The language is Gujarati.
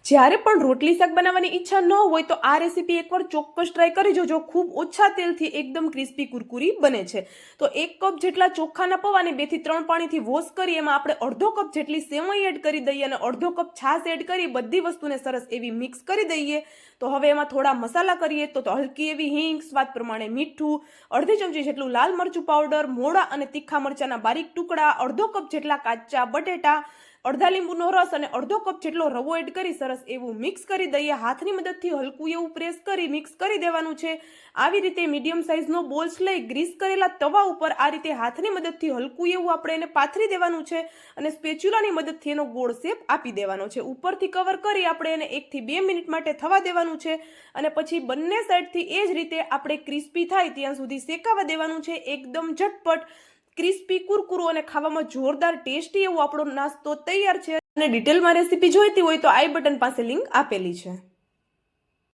જ્યારે પણ રોટલી શાક બનાવવાની ઈચ્છા ન હોય તો આ રેસીપી એકવાર ચોક્કસ ટ્રાય કરી જોજો. ખૂબ ઓછા તેલથી એકદમ ક્રિસ્પી કુરકુરી બને છે. તો 1 કપ જેટલા ચોખાના પૌવાને 2 થી 3 પાણીથી વોશ કરી એમાં આપણે અડધો કપ જેટલી સેવઈ એડ કરી દઈએ અને અડધો કપ છાશ એડ કરી બધી વસ્તુને સરસ એવી મિક્સ કરી દઈએ. તો હવે એમાં થોડા મસાલા કરીએ તો હલકી એવી હિંગ, સ્વાદ પ્રમાણે મીઠું, અડધી ચમચી જેટલું લાલ મરચું પાવડર, મોળા અને તીખા મરચાના બારીક ટુકડા, અડધો કપ જેટલા કાચા બટેટા, અડધા લીંબુનો રસ અને અડધો કપ જેટલો રવો એડ કરી સરસ એવું મિક્સ કરી દઈએ. હાથની મદદથી હલકું એવું પ્રેસ કરી મિક્સ કરી દેવાનું છે. આવી રીતે મીડિયમ સાઇઝનો બોલ્સ લઈ ગ્રીસ કરેલા તવા ઉપર આ રીતે હાથની મદદથી હલકું એવું આપણે એને પાથરી દેવાનું છે અને સ્પેચ્યુલાની મદદથી એનો ગોળ શેપ આપી દેવાનો છે. ઉપરથી કવર કરી આપણે એને 1 થી 2 મિનિટ માટે થવા દેવાનું છે અને પછી બંને સાઈડથી એ જ રીતે આપણે ક્રિસ્પી થાય ત્યાં સુધી શેકાવા દેવાનું છે. એકદમ ઝટપટ ક્રિસ્પી કુરકુરો અને ખાવામાં જોરદાર ટેસ્ટી એવો આપણો નાસ્તો તૈયાર છે. અને ડિટેલમાં રેસીપી જોઈતી હોય તો આઈ બટન પાસે લિંક આપેલી છે.